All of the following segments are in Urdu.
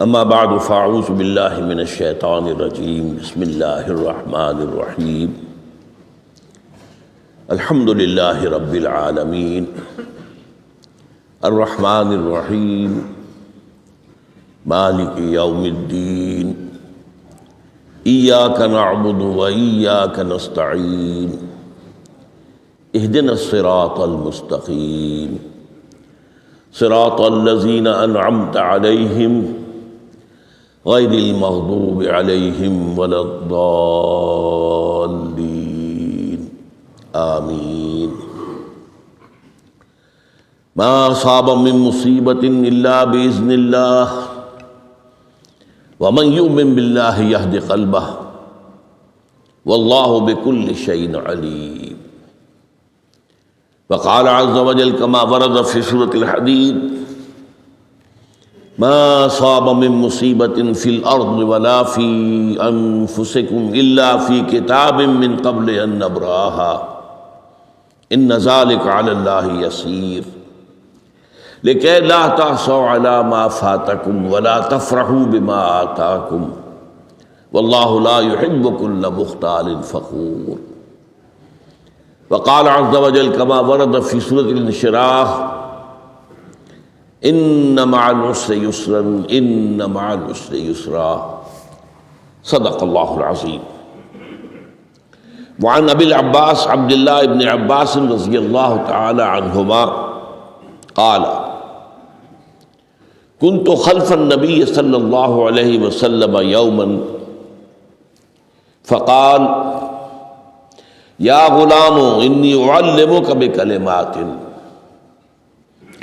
اما بعد فاعوذ باللہ من الشیطان الرجیم بسم اللہ الرحمن الرحیم الحمد للہ رب العالمین الرحمن الرحیم مالک یوم الدین ایاک نعبد و ایاک نستعین اہدنا الصراط المستقیم صراط الذین انعمت علیہم غیر المغضوب علیہم ولا الضالین آمین ما اصاب من مصیبت الا باذن اللہ ومن یؤمن باللہ یہد قلبہ واللہ بکل شیء علیم وقال عز وجل كما ورد في سورة الحديد ما أصاب من مصيبة في الأرض ولا في أنفسكم إلا في كتاب من قبل أن نبرأها إن ذلك على الله يسير لكي لا تحصوا على ما فاتكم ولا تفرحوا بما آتاكم والله لا يحب كل مختال فخور وقال عز وجل كما ورد في سورة الانشراح إن مع العسر يسرا إن مع العسر يسرا صدق الله العظيم. وعن أبي العباس عبد الله بن عباس رضي الله تعالى عنهما قال كنت خلف النبي صلى الله عليه وسلم يوما فقال یا غلام انی اعلمک بکلمات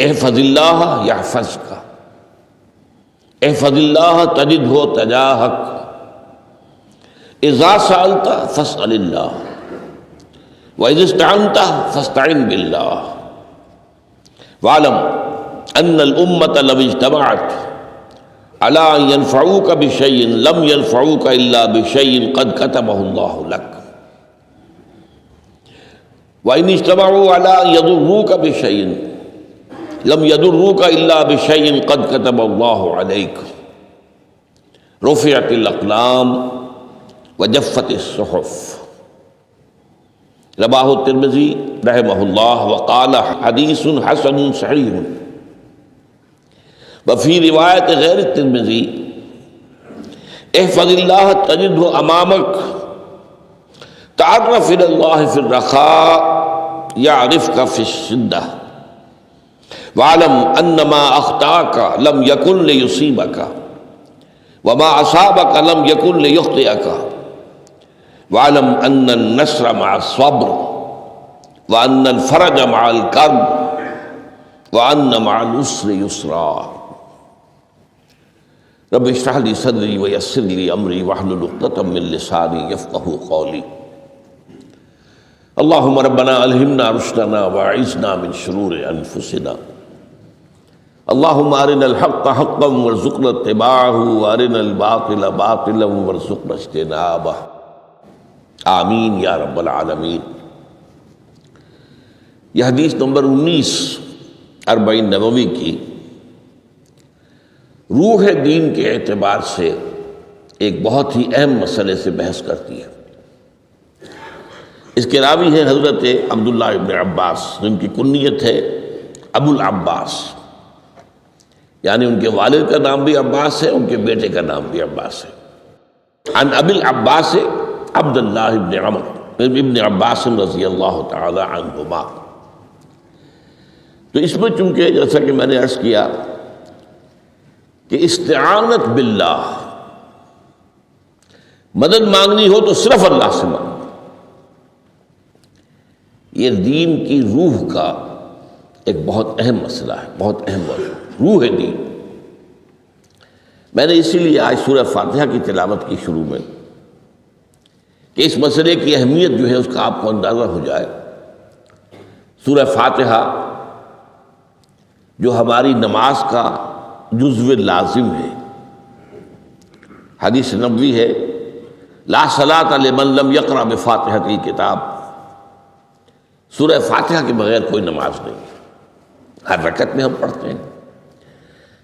احفظ اللہ یحفظک احفظ اللہ تجدہ تجاہک اذا سألت فاسأل اللہ واذا استعنت فاستعن باللہ واعلم ان الامة لو اجتمعت على ان ينفعوك بشيء لم ينفعوك الا بشيء قد كتبه الله لك وَإِنِ اجْتَمَعُوا عَلَىٰ أَن يَضُرُّوكَ بِشَيْءٍ لَمْ يَضُرُّوكَ إِلَّا بِشَيْءٍ قَدْ كَتَبَ اللَّهُ عَلَيْكَ رُفِعَتِ الْأَقْلَامُ وَجَفَّتِ الصُّحُفُ رواه الترمذي رحمه الله وقال حديث حسن صحيح. وفي رواية غير الترمذي احفظ الله تجده أمامك تعرف الى اللہ فی الرخاء یعرفک فی الشدہ وعلم ان ما اخطاک لم یکن لیصیبک وما اصابک لم یکن لیخطئک وعلم ان النصر مع الصبر وان الفرج مع الکرب وان مع العسر یسرا. رب اشرح لی صدری ویسر لی امری واحلل عقدۃ من لسانی یفقہوا قولی. اللہم ربنا الہمنا رشدنا واعذنا من شرور انفسنا اللہم ارنا الحق حقا وارزقنا اتباعہ وارنا الباطل باطلا وارزقنا اجتنابہ آمین یا رب العالمین. یہ حدیث نمبر 19 40 نبوی کی روح دین کے اعتبار سے ایک بہت ہی اہم مسئلے سے بحث کرتی ہے. اس کے راوی ہیں حضرت عبداللہ ابن عباس جن کی کنیت ہے ابو العباس، یعنی ان کے والد کا نام بھی عباس ہے، ان کے بیٹے کا نام بھی عباس ہے. عن ابی العباس عبداللہ ابن عمر ابن عباس رضی اللہ تعالی عنہما. تو اس میں چونکہ جیسا کہ میں نے عرض کیا کہ استعانت باللہ، مدد مانگنی ہو تو صرف اللہ سے مانگو، یہ دین کی روح کا ایک بہت اہم مسئلہ ہے، بہت اہم موضوع روح دین. میں نے اسی لیے آج سورہ فاتحہ کی تلاوت کی شروع میں کہ اس مسئلے کی اہمیت جو ہے اس کا آپ کو اندازہ ہو جائے. سورہ فاتحہ جو ہماری نماز کا جزو لازم ہے، حدیث نبوی ہے لا صلاۃ لمن لم یقرأ بفاتحۃ الکتاب، سورہ فاتحہ کے بغیر کوئی نماز نہیں. ہر رکعت میں ہم پڑھتے ہیں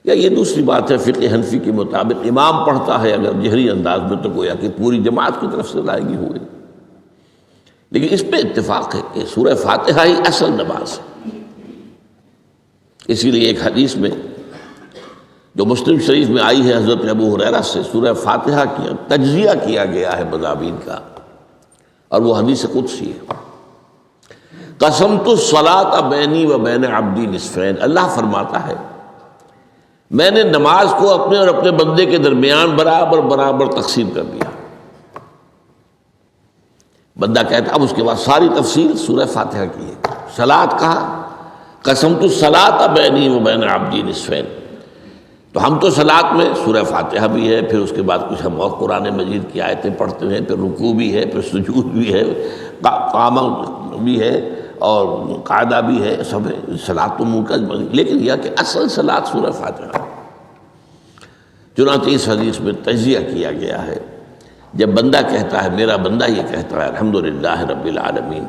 یا یہ دوسری بات ہے، فقہ حنفی کے مطابق امام پڑھتا ہے اگر جہری انداز میں تو گویا کہ پوری جماعت کی طرف سے ادائیگی ہوئی، لیکن اس پہ اتفاق ہے کہ سورہ فاتحہ ہی اصل نماز ہے۔ اسی لیے ایک حدیث میں جو مسلم شریف میں آئی ہے حضرت ابو ہریرہ سے، سورہ فاتحہ کی تجزیہ کیا گیا ہے مضامین کا، اور وہ حدیث قدسی ہے۔ قسمت الصلاۃ بینی و بین عبدی نصفین، اللہ فرماتا ہے میں نے نماز کو اپنے اور اپنے بندے کے درمیان برابر برابر تقسیم کر دیا۔ بندہ کہتا، اب اس کے بعد ساری تفصیل سورہ فاتحہ کی ہے۔ صلاۃ کہا، قسمت الصلاۃ بینی و بین عبدی نصفین، تو ہم تو صلاۃ میں سورہ فاتحہ بھی ہے، پھر اس کے بعد کچھ ہم اور قرآن مجید کی آیتیں پڑھتے ہیں، پھر رکوع بھی ہے، پھر سجود بھی ہے، قیام بھی ہے اور قاعدہ بھی ہے، سب ہے۔ صلاۃ تو منہ کا، لیکن یہ کہ اصل صلاۃ سورہ فاتحہ۔ چنانچہ اس حدیث میں تجزیہ کیا گیا ہے، جب بندہ کہتا ہے، میرا بندہ یہ کہتا ہے الحمدللہ رب العالمین،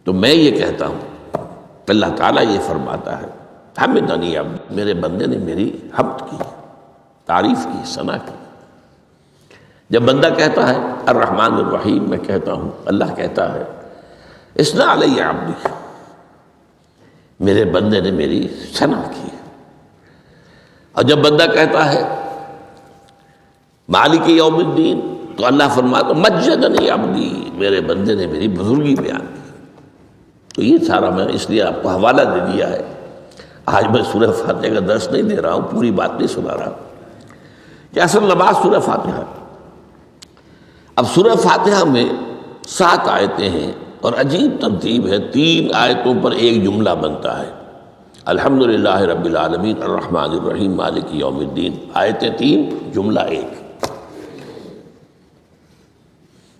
تو میں یہ کہتا ہوں، اللہ تعالیٰ یہ فرماتا ہے حمدنی عبدی، میرے بندے نے میری حمد کی، تعریف کی، ثنا کی۔ جب بندہ کہتا ہے الرحمن الرحیم، میں کہتا ہوں، اللہ کہتا ہے اثنا علی عبدی، میرے بندے نے میری ثنا کی۔ اور جب بندہ کہتا ہے مالک یوم الدین، تو اللہ فرماتا مجدنی عبدی، میرے بندے نے میری بزرگی بیان کی۔ تو یہ سارا میں اس لیے آپ کو حوالہ دے دیا ہے۔ آج میں سورہ فاتحہ کا درس نہیں دے رہا ہوں، پوری بات نہیں سنا رہا کہ اصل نماز سورہ فاتحہ۔ اب سورہ فاتحہ میں 7 آیتیں ہیں، اور عجیب ترتیب ہے، 3 آیتوں پر ایک جملہ بنتا ہے۔ الحمدللہ رب العالمین الرحمن الرحیم مالک یوم الدین، آیتیں 3، جملہ 1۔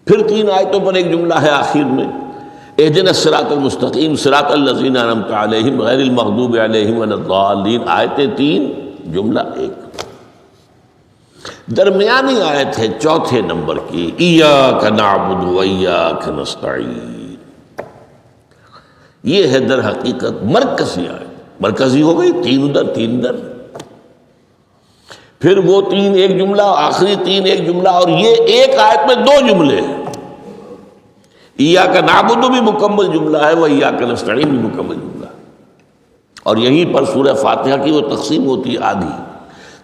پھر 3 آیتوں پر ایک جملہ ہے آخر میں، اہدنا الصراط المستقیم صراط الذین انعمت علیہم غیر المغضوب علیہم ولا الضالین، آیتیں 3، جملہ 1۔ درمیانی آیت ہے 4 نمبر کی، ایاک نعبد و ایاک نستعین، یہ ہے در حقیقت مرکزی آیت، مرکزی ہو گئی، 3 ادھر 3 ادھر، پھر وہ 3 ایک جملہ، آخری 3 ایک جملہ، اور یہ ایک آیت میں 2 جملے ہیں۔ ایاک نعبد بھی مکمل جملہ ہے، و ایاک نستعین بھی مکمل جملہ ہے، اور یہیں پر سورہ فاتحہ کی وہ تقسیم ہوتی ہے آدھی،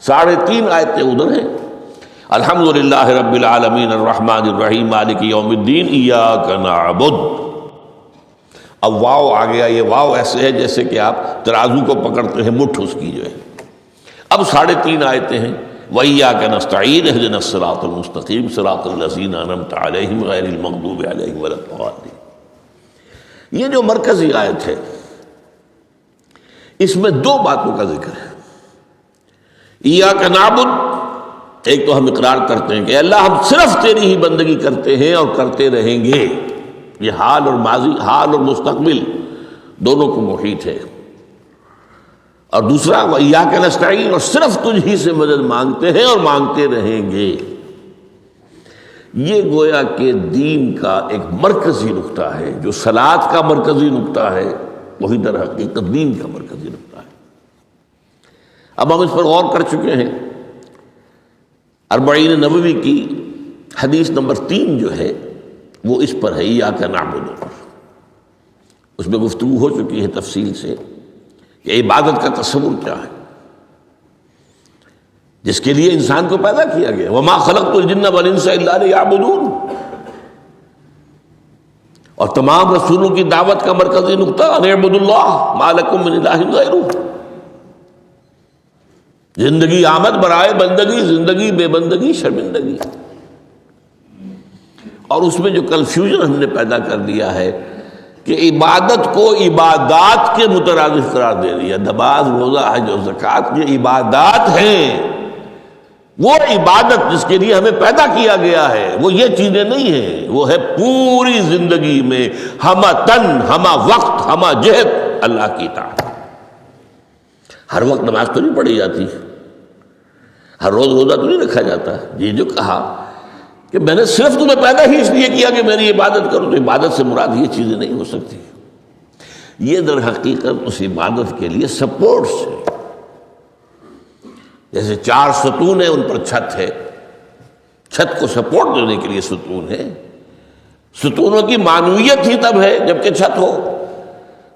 3.5 آیتیں ادھر ہیں، الحمدللہ رب العالمین الرحمن الرحیم مالک یوم الدین ایاک نعبد۔ اب واو آ گیا، یہ واو ایسے ہے جیسے کہ آپ ترازو کو پکڑتے ہیں، مٹھ اس کی جو ہے۔ اب 3.5 آیتیں ہیں، وَإِيَّاكَ نَسْتَعِينُ اهْدِنَا الصِّرَاطَ الْمُسْتَقِيمَ صِرَاطَ الَّذِينَ أَنْعَمْتَ عَلَيْهِمْ غَيْرِ الْمَغْضُوبِ عَلَيْهِمْ وَلَا الضَّالِّينَ۔ یہ جو مرکزی آیت ہے، اس میں 2 باتوں کا ذکر ہے۔ ایاک نعبد، ایک تو ہم اقرار کرتے ہیں کہ اللہ ہم صرف تیری ہی بندگی کرتے ہیں اور کرتے رہیں گے، یہ حال اور ماضی، حال اور مستقبل دونوں کو محیط ہے۔ اور دوسرا وَإِيَّاكَ نَسْتَعِينُ، اور صرف تجھ ہی سے مدد مانگتے ہیں اور مانگتے رہیں گے۔ یہ گویا کہ دین کا ایک مرکزی نقطہ ہے، جو صلاۃ کا مرکزی نقطہ ہے، وہی در حقیقت دین کا مرکزی نقطہ ہے۔ اب ہم اس پر غور کر چکے ہیں، 40 نبوی کی حدیث نمبر 3 جو ہے وہ اس پر ہے، ایاک نعبد۔ اس میں گفتگو ہو چکی ہے تفصیل سے کہ عبادت کا تصور کیا ہے، جس کے لیے انسان کو پیدا کیا گیا، وما خلقت الجن والانس الا لیعبدون، اور تمام رسولوں کی دعوت کا مرکزی نقطہ ان اعبدوا اللہ ما لکم من الہ غیرہ، زندگی آمد برائے بندگی، زندگی بے بندگی شرمندگی۔ اور اس میں جو کنفیوژن ہم نے پیدا کر دیا ہے کہ عبادت کو عبادات کے مترادف قرار دے دیا، نماز روزہ حج اور زکوٰۃ یہ عبادات ہیں، وہ عبادت جس کے لیے ہمیں پیدا کیا گیا ہے وہ یہ چیزیں نہیں ہیں، وہ ہے پوری زندگی میں ہمہ تن ہمہ وقت ہمہ جہت اللہ کی اطاعت۔ ہر وقت نماز تو نہیں پڑھی جاتی، ہر روز روزہ تو نہیں رکھا جاتا۔ یہ جو کہا کہ میں نے صرف تمہیں پیدا ہی اس لیے کیا کہ میری عبادت کرو، تو عبادت سے مراد یہ چیزیں نہیں ہو سکتی، یہ در حقیقت اس عبادت کے لیے سپورٹس ہے۔ جیسے 4 ستون ہیں ان پر چھت ہے، چھت کو سپورٹ دینے کے لیے ستون ہے. ستونوں کی معنویت ہی تب ہے جبکہ چھت ہو،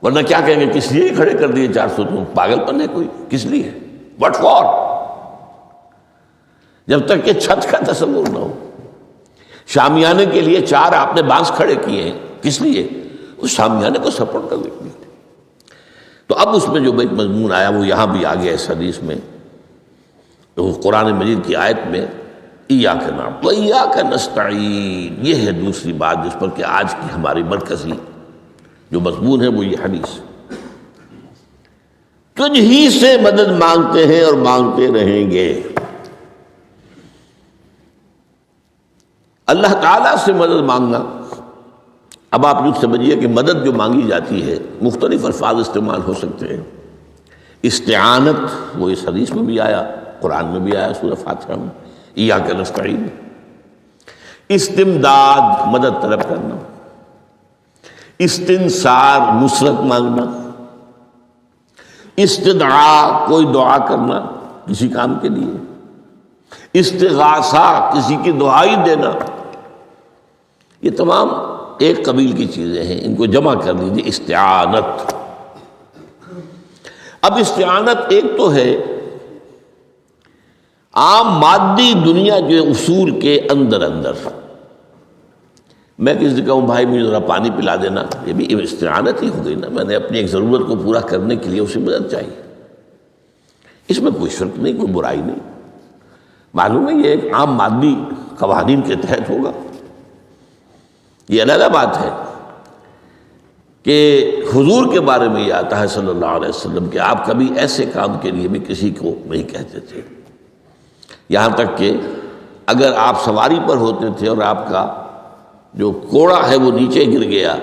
ورنہ کیا کہیں گے کس لیے کھڑے کر دیے 4 ستون؟ پاگل پن ہے کوئی؟ کس لیے؟ What for? جب تک کہ چھت کا تصور نہ ہو. شامیانے کے لیے 4 آپ نے بانس کھڑے کیے ہیں، کس لیے؟ اس شامیانے کو سپورٹ کرنے کے لیے. تو اب اس میں جو ایک مضمون آیا وہ یہاں بھی آ گیا اس حدیث میں، تو قرآن مجید کی آیت میں ایاک نعبد و ایاک نستعین، یہ ہے دوسری بات جس پر کہ آج کی ہماری مرکزی جو مضمون ہے وہ یہ حدیث. تجھ ہی سے مدد مانگتے ہیں اور مانگتے رہیں گے. اللہ تعالیٰ سے مدد مانگنا، اب آپ یوں سمجھیے کہ مدد جو مانگی جاتی ہے مختلف الفاظ استعمال ہو سکتے ہیں. استعانت وہ اس حدیث میں بھی آیا، قرآن میں بھی آیا سورہ فاتحہ میں، ایاک نستعین. استمداد مدد طلب کرنا، استنصار نصرت مانگنا، استدعاء کوئی دعا کرنا کسی کام کے لیے، استغاثہ کسی کی دعائی دینا، یہ تمام ایک قبیل کی چیزیں ہیں. ان کو جمع کر لیجیے استعانت. اب استعانت ایک تو ہے عام مادی دنیا جو اصول کے اندر میں کسی سے کہوں بھائی مجھے ذرا پانی پلا دینا، یہ بھی استعانت ہی ہو گئی نا. میں نے اپنی ایک ضرورت کو پورا کرنے کے لیے اسے مدد چاہیے. اس میں کوئی شرک نہیں، کوئی برائی نہیں. معلوم ہے یہ ایک عام مادی قوانین کے تحت ہوگا. یہ علیحدہ بات ہے کہ حضور کے بارے میں یہ آتا ہے صلی اللہ علیہ وسلم کہ آپ کبھی ایسے کام کے لیے بھی کسی کو نہیں کہتے تھے. یہاں تک کہ اگر آپ سواری پر ہوتے تھے اور آپ کا جو کوڑا ہے وہ نیچے گر گیا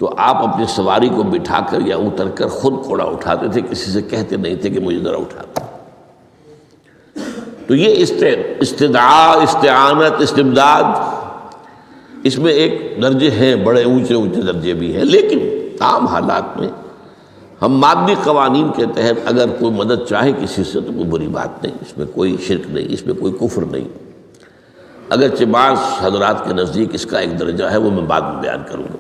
تو آپ اپنی سواری کو بٹھا کر یا اتر کر خود کوڑا اٹھاتے تھے، کسی سے کہتے نہیں تھے کہ مجھے ذرا اٹھا دو. تو یہ استدعاء، استعانت، استمداد، اس میں ایک درجے ہیں، بڑے اونچے اونچے درجے بھی ہیں. لیکن عام حالات میں ہم مادی قوانین کے تحت اگر کوئی مدد چاہے کسی سے تو کوئی بری بات نہیں، اس میں کوئی شرک نہیں، اس میں کوئی کفر نہیں. اگرچہ بعض حضرات کے نزدیک اس کا ایک درجہ ہے، وہ میں بعد میں بیان کروں گا.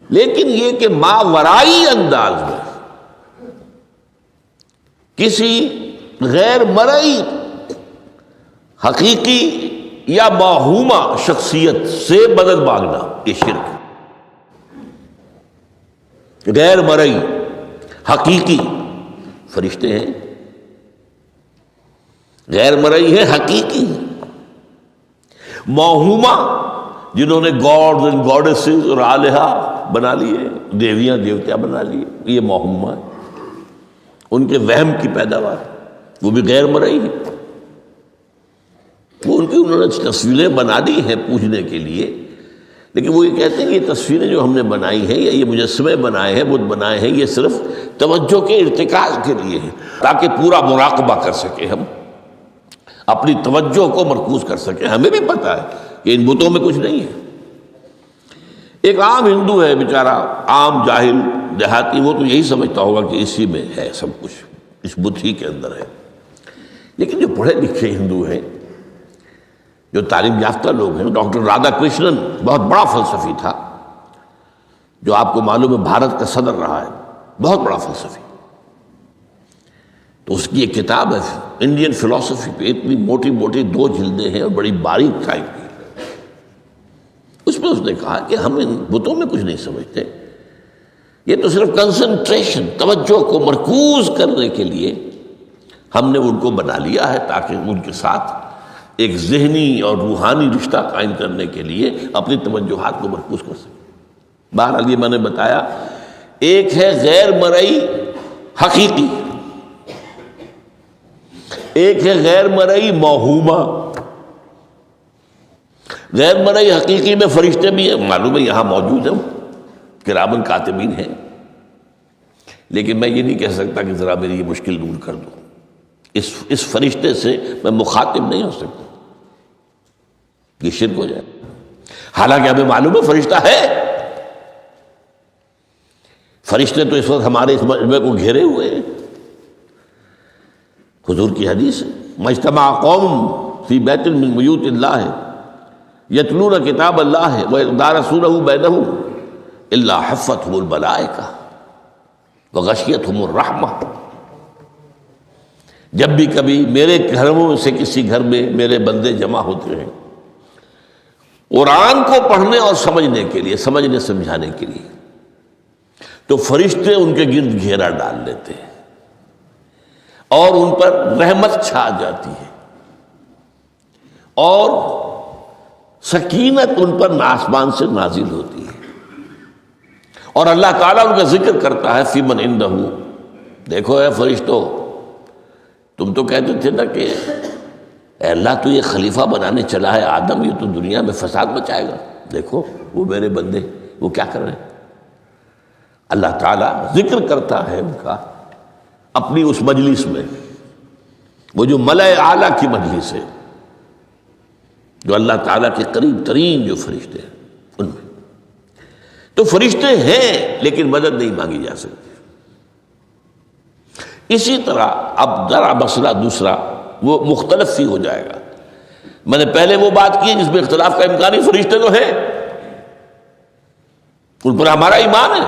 لیکن یہ کہ ماورائی انداز میں کسی غیر مرئی حقیقی یا موہومہ شخصیت سے مدد مانگنا، یہ شرک. غیر مرئی حقیقی فرشتے ہیں، غیر مرئی ہے حقیقی. موہومہ جنہوں نے گاڈز اینڈ گاڈیسز اور آلہہ بنا لیے، دیویاں دیوتیاں بنا لیے، یہ موہومہ ہے، ان کے وہم کی پیداوار، وہ بھی غیر مرئی ہے. وہ انہوں نے تصویریں بنا دی ہیں پوجنے کے لیے، لیکن وہ یہ کہتے ہیں کہ یہ تصویریں جو ہم نے بنائی ہیں یا یہ مجسمے بنائے ہیں، بت بنائے ہیں، یہ صرف توجہ کے ارتکاز کے لیے ہیں تاکہ پورا مراقبہ کر سکیں، ہم اپنی توجہ کو مرکوز کر سکیں. ہمیں بھی پتہ ہے کہ ان بتوں میں کچھ نہیں ہے. ایک عام ہندو ہے بیچارہ، عام جاہل دیہاتی، وہ تو یہی سمجھتا ہوگا کہ اسی میں ہے سب کچھ، اس بت ہی کے اندر ہے. لیکن جو پڑھے لکھے ہندو ہیں، جو تعلیم یافتہ لوگ ہیں، ڈاکٹر رادھا کرشنن بہت بڑا فلسفی تھا، جو آپ کو معلوم ہے بھارت کا صدر رہا ہے، بہت بڑا فلسفی. تو اس کی ایک کتاب ہے انڈین فلسفی پہ، اتنی موٹی موٹی 2 جلدیں ہیں اور بڑی باریک ٹائپ کی. اس میں اس نے کہا کہ ہم ان بتوں میں کچھ نہیں سمجھتے، یہ تو صرف کنسنٹریشن، توجہ کو مرکوز کرنے کے لیے ہم نے ان کو بنا لیا ہے تاکہ ان کے ساتھ ایک ذہنی اور روحانی رشتہ قائم کرنے کے لیے اپنی توجہات کو مرکوز کر سکیں. بہرحال یہ میں نے بتایا، ایک ہے غیر مرئی حقیقی، ایک ہے غیر مرئی موہومہ. غیر مرئی حقیقی میں فرشتے بھی ہیں، معلوم ہے یہاں موجود ہیں، کرامن کاتبین ہیں، لیکن میں یہ نہیں کہہ سکتا کہ ذرا میری یہ مشکل دور کر دو. اس فرشتے سے میں مخاطب نہیں ہو سکتا، یہ شرک ہو جائے. حالانکہ ہمیں معلوم ہے فرشتہ ہے. فرشتے تو اس وقت ہمارے اس مجمع کو گھیرے ہوئے ہیں. حضور کی حدیث ہے، مجتمع قوم فی بیت من بیوت اللہ یتلون کتاب اللہ ویدارسونہ بینہم الا حفتہم الملائکہ وغشیتہم الرحمہ۔ جب بھی کبھی میرے گھروں سے کسی گھر میں میرے بندے جمع ہوتے ہیں قرآن کو پڑھنے اور سمجھنے کے لیے، سمجھنے سمجھانے کے لیے، تو فرشتے ان کے گرد گھیرا ڈال لیتے ہیں اور ان پر رحمت چھا جاتی ہے اور سکینت ان پر آسمان سے نازل ہوتی ہے، اور اللہ تعالیٰ ان کا ذکر کرتا ہے فی من عندہ۔ دیکھو اے فرشتو، تم تو کہتے تھے نا کہ اے اللہ تو یہ خلیفہ بنانے چلا ہے آدم، یہ تو دنیا میں فساد مچائے گا، دیکھو وہ میرے بندے وہ کیا کر رہے ہیں۔ اللہ تعالیٰ ذکر کرتا ہے ان کا اپنی اس مجلس میں، وہ جو ملأ اعلیٰ کی مجلس ہے، جو اللہ تعالیٰ کے قریب ترین جو فرشتے ہیں ان میں۔ تو فرشتے ہیں لیکن مدد نہیں مانگی جا سکتی۔ اسی طرح اب ذرا مسئلہ دوسرا وہ مختلف ہی ہو جائے گا۔ میں نے پہلے وہ بات کی جس میں اختلاف کا امکان ہی، فرشتے تو ہیں، ان پر ہمارا ایمان ہے،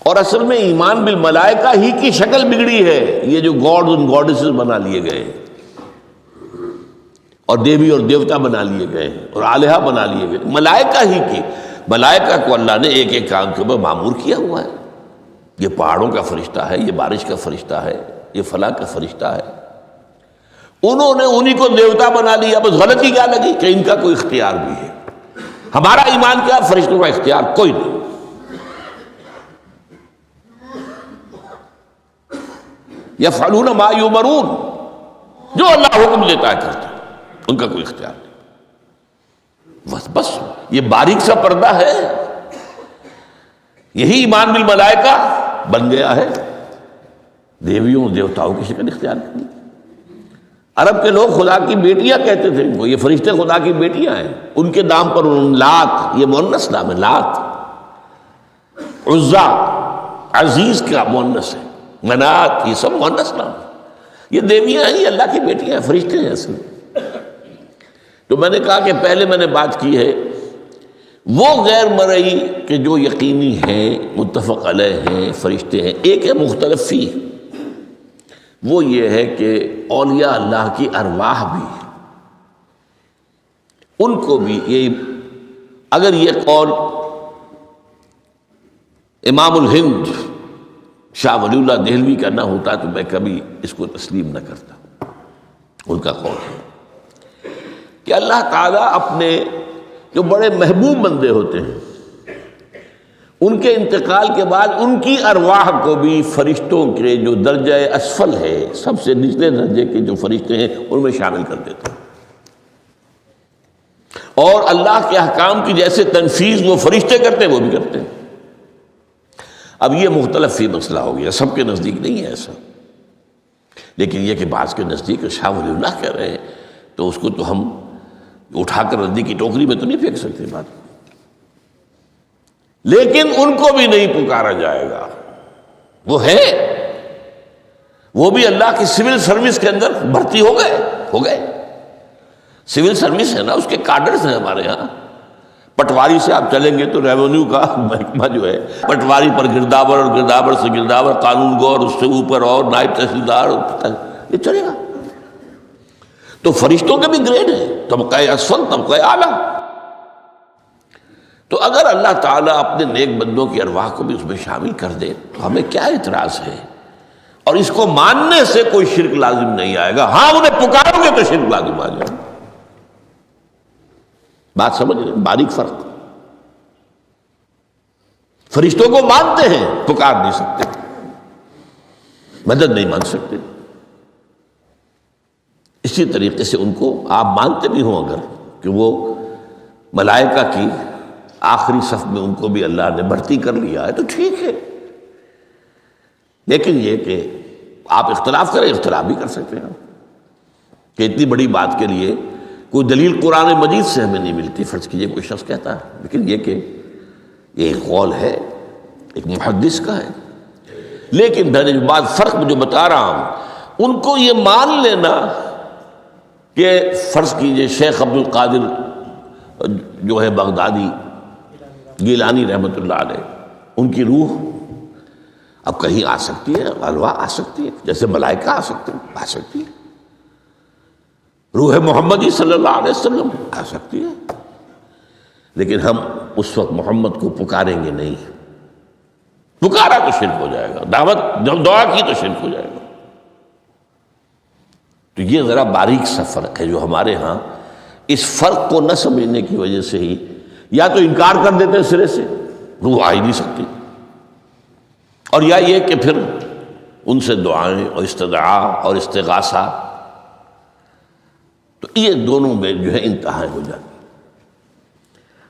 اور اصل میں ایمان بالملائکہ ہی کی شکل بگڑی ہے، یہ جو گاڈز اور گاڈیسز بنا لیے گئے اور دیوی اور دیوتا بنا لیے گئے اور آلہہ بنا لیے گئے، ملائکہ ہی کی۔ ملائکہ کو اللہ نے ایک ایک کام کے اوپر معمور کیا ہوا ہے، یہ پہاڑوں کا فرشتہ ہے، یہ بارش کا فرشتہ ہے، یہ فلاں کا فرشتہ ہے۔ انہوں نے انہی کو دیوتا بنا لیا، بس غلطی کیا لگی کہ ان کا کوئی اختیار بھی ہے۔ ہمارا ایمان کیا، فرشتوں کا اختیار کوئی نہیں۔ یفعلون ما یؤمرون، جو اللہ حکم دیتا ہے کرتے ہیں، ان کا کوئی اختیار نہیں۔ بس یہ باریک سا پردہ ہے، یہی ایمان بالملائکہ بن گیا ہے، دیویوں دیوتاؤں کی شکل اختیار کی۔ عرب کے لوگ خدا کی بیٹیاں کہتے تھے ان کو، یہ فرشتے خدا کی بیٹیاں ہیں، ان کے نام پر لات، یہ مؤنث نام ہے، لات، عزا عزیز کا مؤنث ہے، منات یہ سب مؤنث نام ہے، یہ دیویاں ہیں، یہ اللہ کی بیٹیاں ہیں، فرشتے ہیں اصل۔ تو میں نے کہا کہ پہلے میں نے بات کی ہے وہ غیر مرئی کہ جو یقینی ہیں، متفق علیہ ہیں، فرشتے ہیں۔ ایک ہے مختلف فی، وہ یہ ہے کہ اولیاء اللہ کی ارواح بھی، ان کو بھی یہ، اگر یہ قول امام الہند شاہ ولی اللہ دہلوی کا نہ ہوتا تو میں کبھی اس کو تسلیم نہ کرتا۔ ان کا قول ہے کہ اللہ تعالیٰ اپنے جو بڑے محبوب بندے ہوتے ہیں ان کے انتقال کے بعد ان کی ارواح کو بھی فرشتوں کے جو درجہ اسفل ہے، سب سے نچلے درجے کے جو فرشتے ہیں ان میں شامل کر دیتے ہیں، اور اللہ کے احکام کی جیسے تنفیذ وہ فرشتے کرتے ہیں وہ بھی کرتے ہیں۔ اب یہ مختلف ہی مسئلہ ہو گیا، سب کے نزدیک نہیں ہے ایسا، لیکن یہ کہ بعض کے نزدیک شاہ ولی اللہ کہہ رہے ہیں تو اس کو تو ہم اٹھا کر ردی کی ٹوکری میں تو نہیں پھینک سکتے بات، لیکن ان کو بھی نہیں پکارا جائے گا، وہ ہے، وہ بھی اللہ کی سول سروس کے اندر بھرتی ہو گئے۔ سول سروس ہے نا، اس کے کارڈرز ہیں ہمارے ہاں۔ پٹواری سے آپ چلیں گے تو ریونیو کا محکمہ جو ہے، پٹواری پر گرداور اور گرداور سے گرداور، قانون گو اور اس سے اوپر اور نائب تحصیلدار، یہ چلے گا۔ تو فرشتوں کے بھی گریڈ ہیں، طبقہ اسفل، طبقہ اعلیٰ۔ تو اگر اللہ تعالیٰ اپنے نیک بندوں کی ارواح کو بھی اس میں شامل کر دے تو ہمیں کیا اعتراض ہے، اور اس کو ماننے سے کوئی شرک لازم نہیں آئے گا۔ ہاں انہیں پکارو گے تو شرک لازم آ جائے گا۔ بات سمجھ رہے ہیں؟ باریک فرق۔ فرشتوں کو مانتے ہیں، پکار نہیں سکتے، مدد نہیں مانگ سکتے۔ اسی طریقے سے ان کو آپ مانتے بھی ہوں اگر کہ وہ ملائکہ کی آخری صف میں ان کو بھی اللہ نے بھرتی کر لیا ہے تو ٹھیک ہے، لیکن یہ کہ آپ اختلاف کریں، اختلاف بھی کر سکتے ہیں کہ اتنی بڑی بات کے لیے کوئی دلیل قرآن مجید سے ہمیں نہیں ملتی، فرض کیجئے کوئی شخص کہتا ہے، لیکن یہ کہ یہ ایک قول ہے ایک محدث کا ہے، لیکن میں نے جو بات فرق جو بتا رہا ہوں، ان کو یہ مان لینا کہ فرض کیجئے شیخ عبد القادر جو ہے بغدادی گیلانی رحمۃ اللہ علیہ، ان کی روح اب کہیں آ سکتی ہے، الوا آ سکتی ہے، جیسے ملائکہ آ سکتی ہے، روح محمدی صلی اللہ علیہ وسلم آ سکتی ہے، لیکن ہم اس وقت محمد کو پکاریں گے نہیں، پکارا تو شرک ہو جائے گا، دعوت جب دعا کی تو شرک ہو جائے گا۔ تو یہ ذرا باریک سا فرق ہے جو ہمارے ہاں اس فرق کو نہ سمجھنے کی وجہ سے ہی یا تو انکار کر دیتے ہیں سرے سے، روح آ ہی نہیں سکتی، اور یا یہ کہ پھر ان سے دعائیں اور استدعاء اور استغاثہ، تو یہ دونوں میں جو ہے انتہا ہو جاتی۔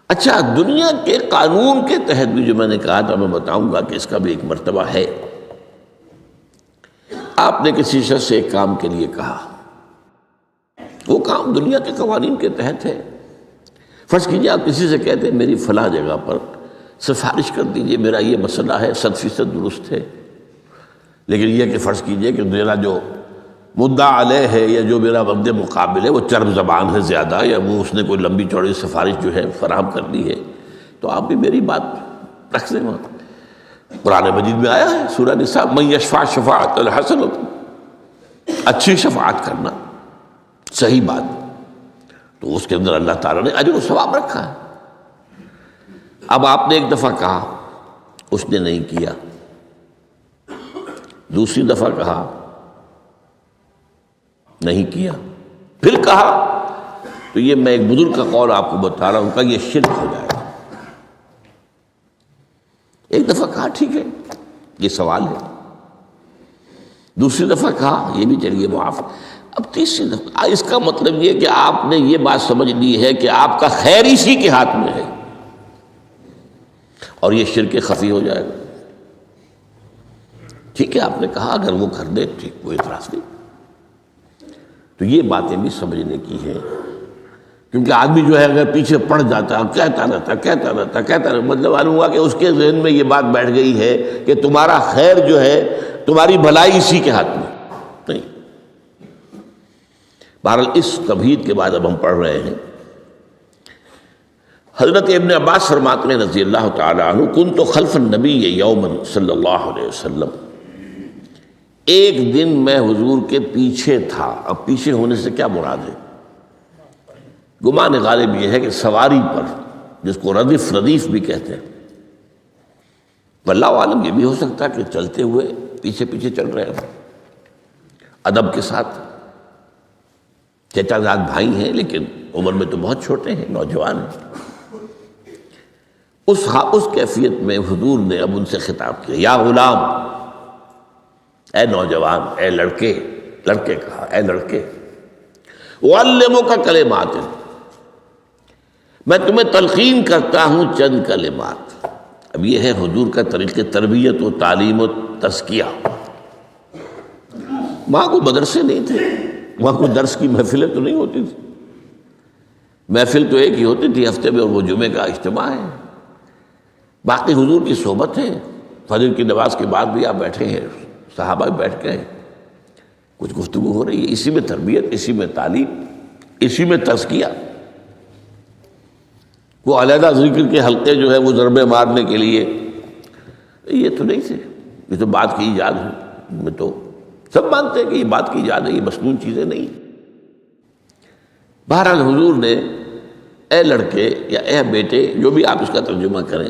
اچھا، دنیا کے قانون کے تحت بھی جو میں نے کہا تھا، میں بتاؤں گا کہ اس کا بھی ایک مرتبہ ہے۔ آپ نے کسی شخص سے ایک کام کے لیے کہا، وہ کام دنیا کے قوانین کے تحت ہے۔ فرض کیجیے آپ کسی سے کہتے ہیں میری فلاں جگہ پر سفارش کر دیجئے، میرا یہ مسئلہ ہے، 100% درست ہے، لیکن یہ کہ فرض کیجئے کہ میرا جو مدعا علیہ ہے یا جو میرا مد مقابل ہے وہ چرب زبان ہے زیادہ، یا وہ اس نے کوئی لمبی چوڑی سفارش جو ہے فراہم کر دی ہے، تو آپ بھی میری بات رکھ دیں۔ وہاں قرآن مجید میں آیا ہے، سورہ نساء، من یشفع شفاعۃ حسنۃ، اچھی شفاعت کرنا، صحیح بات، تو اس کے اندر اللہ تعالیٰ نے اجر و ثواب رکھا ہے۔ اب آپ نے ایک دفعہ کہا، اس نے نہیں کیا، دوسری دفعہ کہا، نہیں کیا، پھر کہا، تو یہ میں ایک بزرگ کا قول آپ کو بتا رہا ہوں کہ یہ شرک ہو جائے گا۔ ایک دفعہ کہا ٹھیک ہے یہ سوال ہے، دوسری دفعہ کہا یہ بھی چلیے معاف، اب تیسری دفعہ، اس کا مطلب یہ کہ آپ نے یہ بات سمجھ لی ہے کہ آپ کا خیر اسی کے ہاتھ میں ہے، اور یہ شرک خفی ہو جائے گا۔ ٹھیک ہے، آپ نے کہا اگر وہ کر دے ٹھیک، کوئی اعتراض نہیں۔ تو یہ باتیں بھی سمجھنے کی ہیں، کیونکہ آدمی جو ہے اگر پیچھے پڑ جاتا ہے، کہتا رہتا، مطلب معلوم ہوا کہ اس کے ذہن میں یہ بات بیٹھ گئی ہے کہ تمہارا خیر جو ہے، تمہاری بھلائی اسی کے ہاتھ میں نہیں۔ بہرحال اس تمہید کے بعد اب ہم پڑھ رہے ہیں۔ حضرت ابن عباس فرماتے ہیں رضی اللہ تعالی عنہ، کنت خلف النبی یوما صلی اللہ علیہ وسلم، ایک دن میں حضور کے پیچھے تھا۔ اب پیچھے ہونے سے کیا مراد ہے؟ گمان غالب یہ ہے کہ سواری پر، جس کو ردیف بھی کہتے ہیں، واللہ عالم یہ بھی ہو سکتا ہے کہ چلتے ہوئے پیچھے پیچھے چل رہے ہیں، ادب کے ساتھ، چچا زاد بھائی ہیں لیکن عمر میں تو بہت چھوٹے ہیں، نوجوان ہیں۔ اس کیفیت میں حضور نے اب ان سے خطاب کیا، یا غلام، اے نوجوان، اے لڑکے کہا، اے لڑکے، اعلمک کلمات، میں تمہیں تلقین کرتا ہوں چند کلمات۔ اب یہ ہے حضور کا طریقہ تربیت و تعلیم و تزکیہ۔ وہاں کوئی مدرسے نہیں تھے، وہاں کوئی درس کی محفلیں تو نہیں ہوتی تھی، محفل تو ایک ہی ہوتی تھی ہفتے میں، اور وہ جمعے کا اجتماع ہے، باقی حضور کی صحبت ہے۔ فجر کی نماز کے بعد بھی آپ بیٹھے ہیں، صحابہ بھی بیٹھ گئے، کچھ گفتگو ہو رہی ہے، اسی میں تربیت، اسی میں تعلیم، اسی میں تزکیہ۔ وہ علیحدہ ذکر کے حلقے جو ہے وہ ضربے مارنے کے لیے یہ تو نہیں تھے، یہ تو بات کی ایجاد ہے، میں تو سب مانتے ہیں کہ یہ بات کی ایجاد ہے، یہ مصنوع چیزیں نہیں۔ بہرحال حضور نے اے لڑکے یا اے بیٹے، جو بھی آپ اس کا ترجمہ کریں،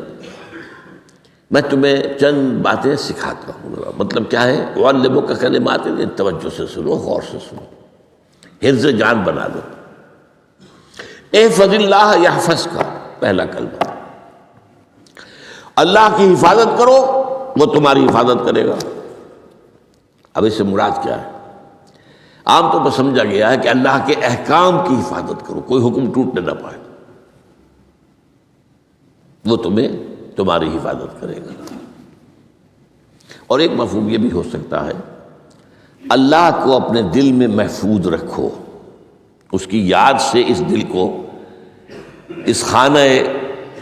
میں تمہیں چند باتیں سکھاتا ہوں۔ مطلب کیا ہے؟ وَعَلِّمُكَ كَلِمَاتٍ، توجہ سے سنو، غور سے سنو، حفظ جان بنا دو۔ احفظ اللہ یحفظک، پہلا کلمہ، اللہ کی حفاظت کرو وہ تمہاری حفاظت کرے گا۔ اب اس سے مراد کیا ہے؟ عام طور پر سمجھا گیا ہے کہ اللہ کے احکام کی حفاظت کرو، کوئی حکم ٹوٹنے نہ پائے، وہ تمہاری حفاظت کرے گا۔ اور ایک مفہوم یہ بھی ہو سکتا ہے، اللہ کو اپنے دل میں محفوظ رکھو، اس کی یاد سے اس دل کو، اس خانہ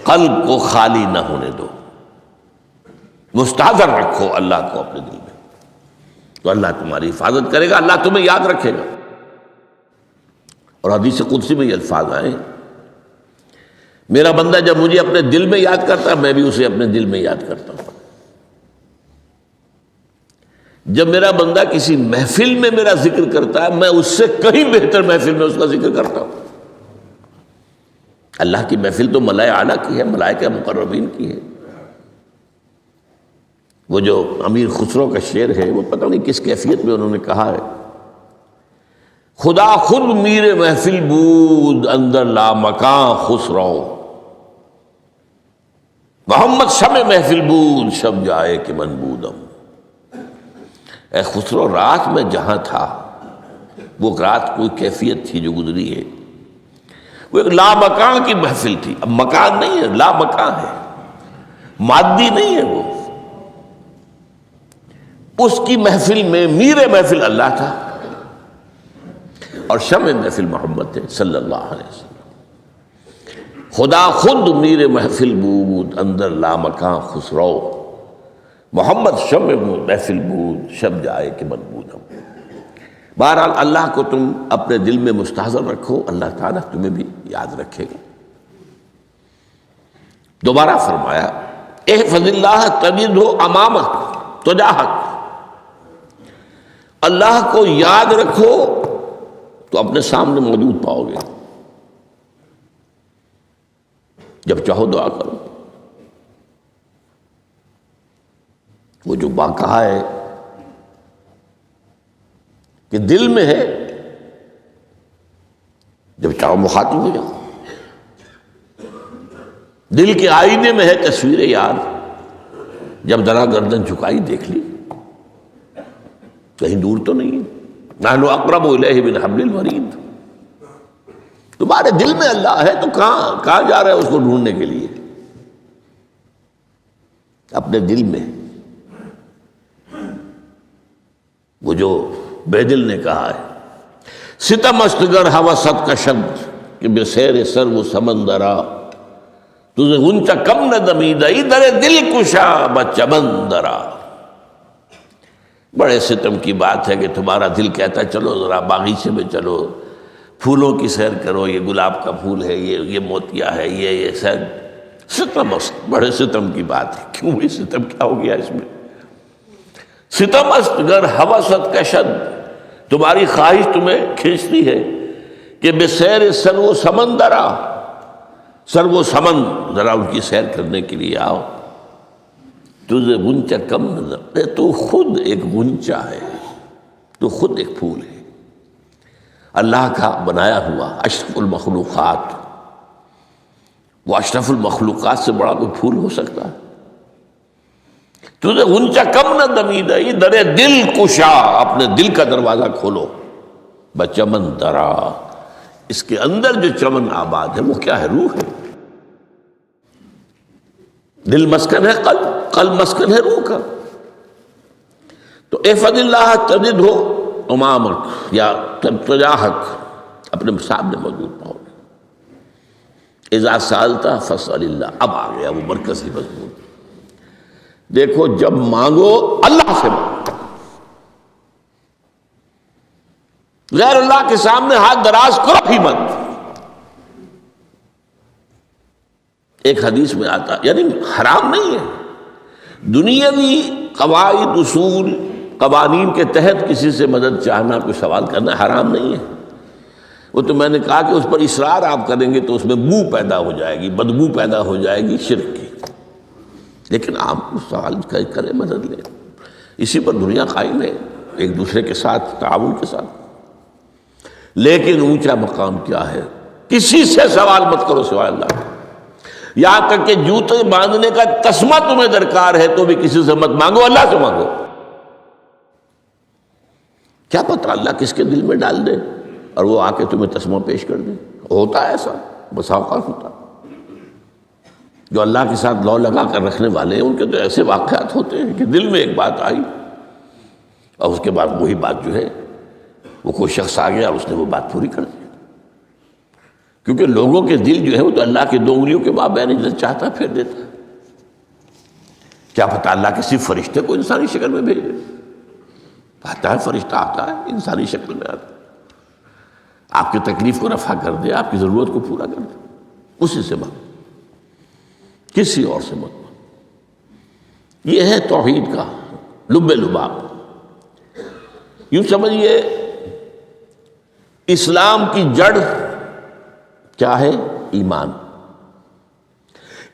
قلب کو خالی نہ ہونے دو۔ مستحضر رکھو اللہ کو اپنے دل میں، تو اللہ تمہاری حفاظت کرے گا، اللہ تمہیں یاد رکھے گا۔ اور حدیث قدسی میں یہ الفاظ آئے، میرا بندہ جب مجھے اپنے دل میں یاد کرتا ہے میں بھی اسے اپنے دل میں یاد کرتا ہوں۔ جب میرا بندہ کسی محفل میں میرا ذکر کرتا ہے میں اس سے کہیں بہتر محفل میں اس کا ذکر کرتا ہوں۔ اللہ کی محفل تو ملائے اعلیٰ کی ہے، ملائکہ مقربین کی ہے۔ وہ جو امیر خسرو کا شعر ہے وہ پتہ نہیں کس کیفیت میں انہوں نے کہا ہے، خدا خود میر محفل بود اندر لامکاں خسرو، محمد شمع محفل بود شب جائے کہ من بودم۔ اے خسرو، رات میں جہاں تھا وہ رات کوئی کیفیت تھی جو گزری ہے، وہ ایک لامکان کی محفل تھی۔ اب مکان نہیں ہے، لامکان ہے، مادی نہیں ہے وہ۔ اس کی محفل میں میر محفل اللہ تھا اور شمع محفل محمد تھے صلی اللہ علیہ وسلم۔ خدا خود میر محفل بود اندر لامکان خسرو، محمد شمع محفل بود شب جائے کہ من بودم۔ بہرحال اللہ کو تم اپنے دل میں مستحضر رکھو، اللہ تعالیٰ تمہیں بھی یاد رکھے گا۔ دوبارہ فرمایا احفظ اللہ تجدہ امامک تجاہک، اللہ کو یاد رکھو تو اپنے سامنے موجود پاؤ گے، جب چاہو دعا کرو۔ وہ جو بات کہا ہے کہ دل میں ہے، جب چاہو مخاطب ہو جاؤ۔ دل کے آئینے میں ہے تصویر یاد، جب ذرا گردن جھکائی دیکھ لی، کہیں دور تو نہیں ہے۔ نحن اقرب الیہ من حبل الورید، تمہارے دل میں اللہ ہے تو کہاں جا رہے ہو اس کو ڈھونڈنے کے لیے؟ اپنے دل میں۔ وہ جو بے دل نے کہا ہے ستم استگر ہوست کا شبد کہ بے سیر سر و سمندرا، تجھے غنچہ کم نہ دمیدہ در دل کشا بچمندرا۔ بڑے ستم کی بات ہے کہ تمہارا دل کہتا چلو ذرا باغیچے میں چلو، پھولوں کی سیر کرو، یہ گلاب کا پھول ہے، یہ موتیا ہے، یہ سیر۔ ستم، بڑے ستم کی بات ہے۔ کیوں یہ ستم، کیا ہو گیا اس میں؟ ستم است گر ہوست کشد، تمہاری خواہش تمہیں کھینچتی ہے کہ بے سیر سر و سمندرا، سر و سمن ذرا ان کی سیر کرنے کے لیے آؤ۔ تجھے غنچہ کم نظر، تو خود ایک غنچہ ہے، تو خود ایک پھول ہے، اللہ کا بنایا ہوا اشرف المخلوقات۔ وہ اشرف المخلوقات سے بڑا کوئی پھول ہو سکتا ہے؟ تجھے غنچہ کم نہ دمیدہ در دل کشا، اپنے دل کا دروازہ کھولو، بچمن درا، اس کے اندر جو چمن آباد ہے وہ کیا ہے؟ روح ہے۔ دل مسکن ہے قلب، قلب مسکن ہے روح کا۔ تو احفظ اللہ تجدہ امامک یا تجاہک، اپنے سامنے موجود پاؤ گے۔ اذا سالتا فاسأل اللہ، اب آ گیا وہ مرکزی مضمون۔ دیکھو جب مانگو اللہ سے مانگو، غیر اللہ کے سامنے ہاتھ دراز کرو ہی مت۔ ایک حدیث میں آتا، یعنی حرام نہیں ہے، دنیاوی قواعد اصول قوانین کے تحت کسی سے مدد چاہنا، کوئی سوال کرنا حرام نہیں ہے۔ وہ تو میں نے کہا کہ اس پر اصرار آپ کریں گے تو اس میں بو پیدا ہو جائے گی، بدبو پیدا ہو جائے گی شرک کی، لیکن آپ سوال کریں، مدد لیں، اسی پر دنیا قائم ہے، ایک دوسرے کے ساتھ تعاون کے ساتھ۔ لیکن اونچا مقام کیا ہے؟ کسی سے سوال مت کرو سوائے اللہ کے، یہاں تک کہ جوتے باندھنے کا تسمہ تمہیں درکار ہے تو بھی کسی سے مت مانگو، اللہ سے مانگو۔ کیا پتہ اللہ کس کے دل میں ڈال دے اور وہ آ کے تمہیں تسمہ پیش کر دے۔ ہوتا ہے ایسا، بس اوقات ہوتا۔ جو اللہ کے ساتھ لو لگا کر رکھنے والے ہیں ان کے تو ایسے واقعات ہوتے ہیں کہ دل میں ایک بات آئی اور اس کے بعد وہی بات جو ہے وہ کوئی شخص آ گیا اور اس نے وہ بات پوری کر دی۔ کیونکہ لوگوں کے دل جو ہے وہ تو اللہ کی دو انگلیوں کے مابین جب چاہتا پھیر دیتا ہے۔ کیا پتہ اللہ کسی فرشتے کو انسانی شکل میں بھیجے؟ آتا ہے فرشتہ، آتا ہے انسانی شکل میں آتا ہے، آپ کی تکلیف کو رفع کر دے، آپ کی ضرورت کو پورا کر دے، اسی سے مانگو، کسی اور سے مت مانگو۔ یہ ہے توحید کا لب لباب۔ یوں سمجھیے اسلام کی جڑ کیا ہے؟ ایمان۔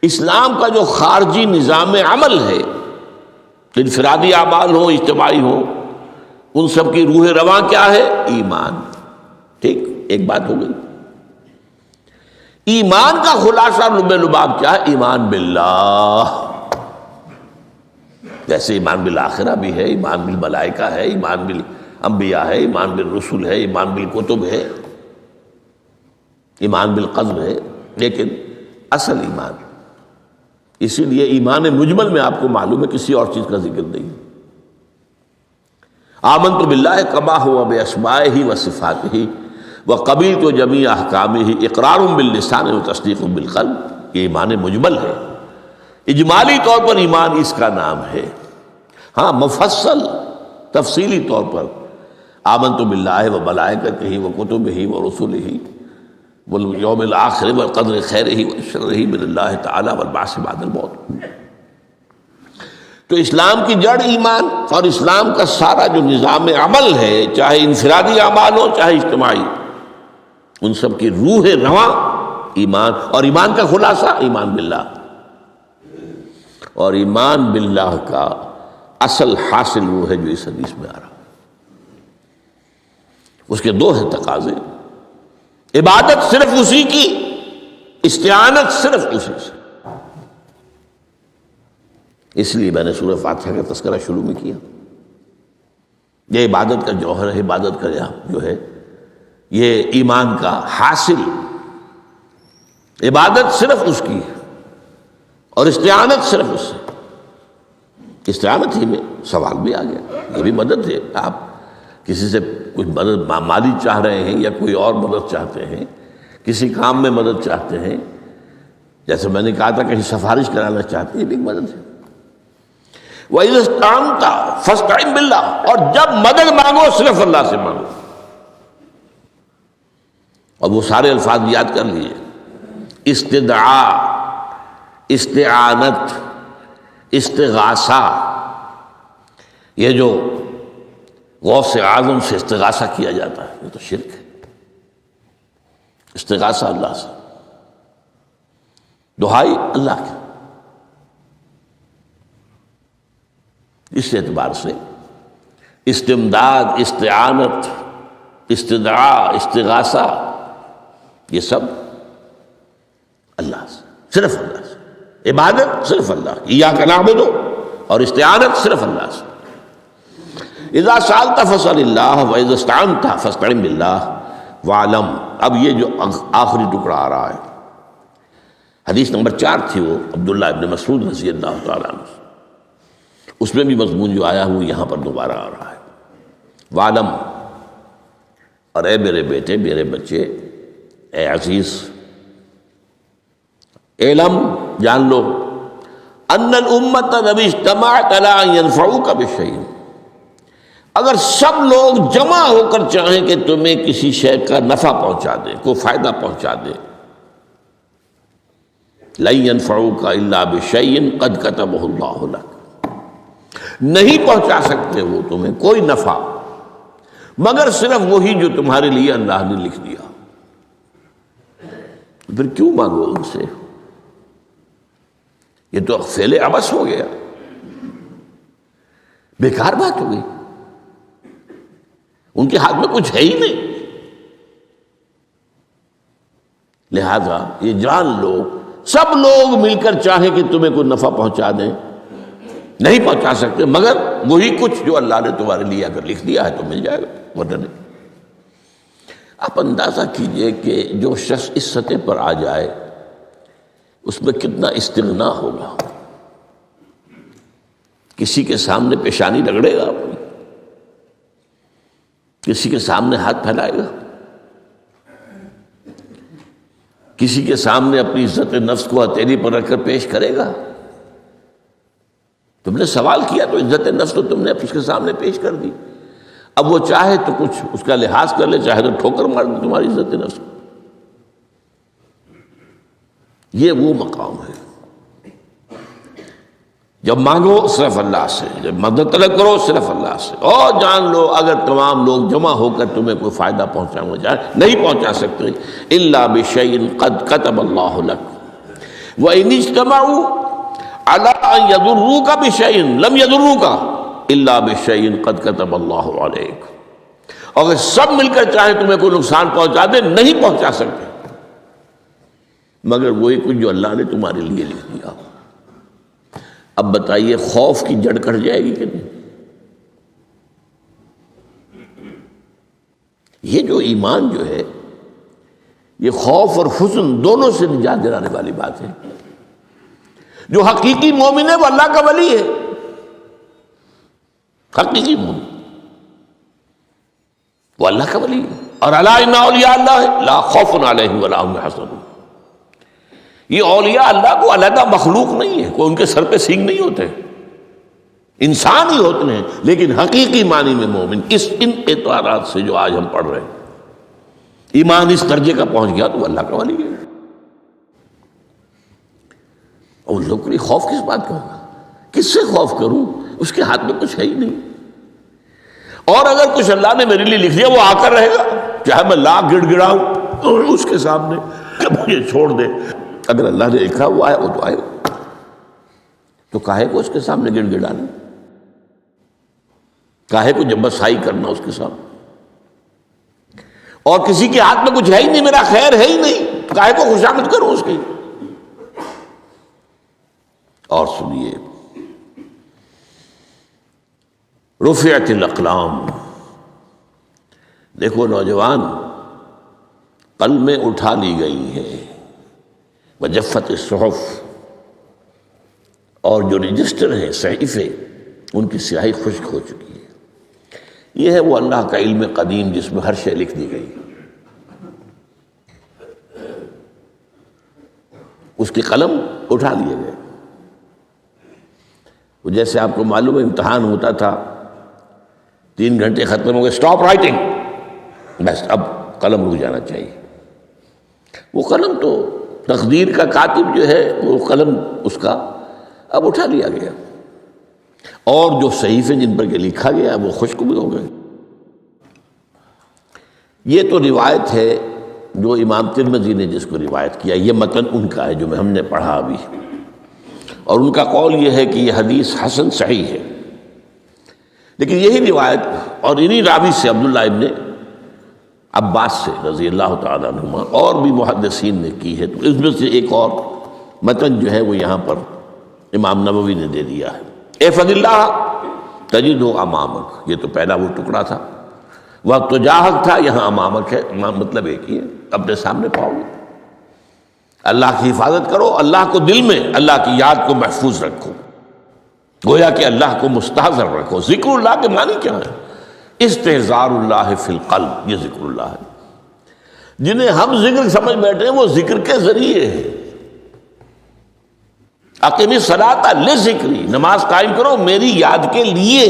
اسلام کا جو خارجی نظام عمل ہے، انفرادی اعمال ہو اجتماعی ہو، ان سب کی روح رواں کیا ہے؟ ایمان۔ ٹھیک، ایک بات ہو گئی۔ ایمان کا خلاصہ لب لباب کیا ہے؟ ایمان باللہ۔ جیسے ایمان بالآخرہ بھی ہے، ایمان بالملائکہ ہے، ایمان بالانبیاء ہے، ایمان بالرسل ہے، ایمان بالکتب ہے، ایمان بالقدر ہے، لیکن اصل ایمان، اسی لیے ایمان مجمل میں آپ کو معلوم ہے کسی اور چیز کا ذکر نہیں۔ آمنت باللہ کما ہوا باسمائہ و صفاتہ وقبلت جمیع احکامہ اقرار باللسان و تصدیق بالقلب۔ یہ ایمان مجمل ہے، اجمالی طور پر ایمان اس کا نام ہے۔ ہاں مفصل تفصیلی طور پر آمنت باللہ و ملائکتہ و کتبہ و رسلہ والیوم الآخر والقدر خیرہ و شرہ من اللہ تعالی والبعث بعد الموت۔ تو اسلام کی جڑ ایمان، اور اسلام کا سارا جو نظام عمل ہے، چاہے انفرادی اعمال ہو چاہے اجتماعی، ان سب کی روح رواں ایمان، اور ایمان کا خلاصہ ایمان باللہ۔ اور ایمان باللہ کا اصل حاصل وہ ہے جو اس حدیث میں آ رہا، اس کے دو ہیں تقاضے، عبادت صرف اسی کی، استعانت صرف اسی سے۔ اس لیے میں نے سورہ فاتحہ کا تذکرہ شروع میں کیا۔ یہ عبادت کا جوہر ہے، عبادت کا جو ہے یہ ایمان کا حاصل، عبادت صرف اس کی ہے اور استعانت صرف اس سے۔ استعانت ہی میں سوال بھی آ گیا، یہ بھی مدد ہے۔ آپ کسی سے کچھ مدد مالی چاہ رہے ہیں یا کوئی اور مدد چاہتے ہیں، کسی کام میں مدد چاہتے ہیں، جیسے میں نے کہا تھا کہیں سفارش کرانا چاہتے ہیں، یہ بھی مدد ہے۔ وَإِذَا اسْتَعَنْتَ فَاسْتَعِنْ بِاللَّهِ، اور جب مدد مانگو صرف اللہ سے مانگو۔ اور وہ سارے الفاظ یاد کر لیجیے، استدعاء، استعانت، استغاثہ، یہ جو غوث اعظم سے استغاثہ کیا جاتا ہے یہ تو شرک ہے۔ استغاثہ اللہ سے، دعائی اللہ کی۔ اس اعتبار سے استمداد، استعانت، استدعاء، استغاثہ، یہ سب اللہ سے، صرف اللہ سے۔ عبادت صرف اللہ کی، ایاک نعبد، اور استعانت صرف اللہ سے۔ اذا سألت فاسأل اللہ واذا استعنت فاستعن باللہ واعلم۔ اب یہ جو آخری ٹکڑا آ رہا ہے، حدیث نمبر 4 تھی وہ عبداللہ ابن مسعود رضی اللہ تعالیٰ عنہ، اس میں بھی مضمون جو آیا وہ یہاں پر دوبارہ آ رہا ہے۔ وعلم، اور اے میرے بیٹے، میرے بچے، اے عزیز، علم، جان لو، ان الامت لو اجتمعت علی ان ينفعوک بشیء، اگر سب لوگ جمع ہو کر چاہیں کہ تمہیں کسی شے کا نفع پہنچا دیں، کوئی فائدہ پہنچا دیں، لن ينفعوک الا بشیء قد کتبہ اللہ لک، نہیں پہنچا سکتے وہ تمہیں کوئی نفع مگر صرف وہی جو تمہارے لیے اللہ نے لکھ دیا۔ پھر کیوں مانگو ان سے؟ یہ تو فعل عبث ہو گیا، بیکار بات ہو گئی، ان کے ہاتھ میں کچھ ہے ہی نہیں۔ لہذا یہ جان لو، سب لوگ مل کر چاہیں کہ تمہیں کوئی نفع پہنچا دیں، نہیں پہنچا سکتے مگر وہی کچھ جو اللہ نے تمہارے لیے اگر لکھ دیا ہے تو مل جائے گا، ورنہ نہیں۔ آپ اندازہ کیجئے کہ جو شخص اس سطح پر آ جائے اس میں کتنا استغنا ہوگا، کسی کے سامنے پیشانی رگڑے گا اپنی، کسی کے سامنے ہاتھ پھیلائے گا، کسی کے سامنے اپنی عزت نفس کو ہتھیلی پر رکھ کر پیش کرے گا، تم نے سوال کیا تو عزت نفس تو تم نے اس کے سامنے پیش کر دی. اب وہ چاہے تو کچھ اس کا لحاظ کر لے، چاہے تو ٹھوکر مار دے تمہاری عزت نفس کو. یہ وہ مقام ہے جب مانگو صرف اللہ سے، جب مدد طلب کرو صرف اللہ سے. اور جان لو اگر تمام لوگ جمع ہو کر تمہیں کوئی فائدہ پہنچانا جائے نہیں پہنچا سکتے الا بشیء قد کتب اللہ لک وان اجتمعوا علی ان یضروک بشیء لم یضروک الا بشیء قد کتب اللہ علیک. اگر سب مل کر چاہیں تمہیں کوئی نقصان پہنچا دے نہیں پہنچا سکتے مگر وہی کچھ جو اللہ نے تمہارے لیے لکھ دیا. اب بتائیے خوف کی جڑ کٹ جائے گی کہ نہیں؟ یہ جو ایمان جو ہے یہ خوف اور حزن دونوں سے نجات دلانے والی بات ہے. جو حقیقی مومن ہے وہ اللہ کا ولی ہے، حقیقی مومن وہ اللہ کا ولی ہے. اور الا ان اولیاء اللہ لا خوف علیہم ولا هم يحزنون. یہ اولیاء اللہ کو علیحدہ مخلوق نہیں ہے، کوئی ان کے سر پہ سینگ نہیں ہوتے، انسان ہی ہوتے ہیں لیکن حقیقی معنی میں مومن. ان اعتبارات سے جو آج ہم پڑھ رہے ہیں ایمان اس درجے کا پہنچ گیا تو اللہ کا ولی ہے. اور لوگ کے لیے خوف کس بات کا ہوگا؟ کس سے خوف کروں؟ اس کے ہاتھ میں کچھ ہے ہی نہیں. اور اگر کچھ اللہ نے میرے لیے لکھ دیا وہ آ کر رہے گا، چاہے میں لاکھ گڑ گڑاؤں اس کے سامنے کہ مجھے چھوڑ دے. اگر اللہ نے لکھا وہ آیا وہ تو آئے گا، تو کاہے کو اس کے سامنے گڑ گڑانا، کاہے کو جبسائی کرنا اس کے سامنے. اور کسی کے ہاتھ میں کچھ ہے ہی نہیں، میرا خیر ہے ہی نہیں، تو کاہے کو خوشامد کروں اس کی. اور سنیے رفعت الاقلام. دیکھو نوجوان، قلمیں اٹھا لی گئی ہیں، وجفت الصحف، اور جو رجسٹر ہیں صحیفے ان کی سیاہی خشک ہو چکی ہے. یہ ہے وہ اللہ کا علم قدیم جس میں ہر شے لکھ دی گئی. اس کی قلم اٹھا لیے گئے. وہ جیسے آپ کو معلوم ہے امتحان ہوتا تھا، 3 گھنٹے ختم ہو گئے، اسٹاپ رائٹنگ، بس اب قلم رک جانا چاہیے. وہ قلم تو تقدیر کا کاتب جو ہے وہ قلم اس کا اب اٹھا لیا گیا، اور جو صحیفے جن پر کہ لکھا گیا وہ خشک بھی ہو گئے. یہ تو روایت ہے جو امام ترمذی نے جس کو روایت کیا، یہ متن ان کا ہے جو ہم نے پڑھا ابھی، اور ان کا قول یہ ہے کہ یہ حدیث حسن صحیح ہے. لیکن یہی روایت اور انہی راوی سے عبداللہ ابن عباس سے رضی اللہ تعالیٰ عنہما اور بھی محدثین نے کی ہے. تو اس میں سے ایک اور متن جو ہے وہ یہاں پر امام نووی نے دے دیا ہے. احفظ اللہ تجدہ امامک، یہ تو پہلا وہ ٹکڑا تھا. وقت تجاہک تھا، یہاں امامک ہے، مطلب ایک ہی ہے، اپنے سامنے پاؤ گے. اللہ کی حفاظت کرو، اللہ کو دل میں، اللہ کی یاد کو محفوظ رکھو، گویا کہ اللہ کو مستحضر رکھو. ذکر اللہ کے معنی کیا ہے؟ استحضار اللہ فی القلب، یہ ذکر اللہ ہے. جنہیں ہم ذکر سمجھ بیٹھے ہیں وہ ذکر کے ذریعے ہے. اقیم الصلاۃ لذکری، نماز قائم کرو میری یاد کے لیے.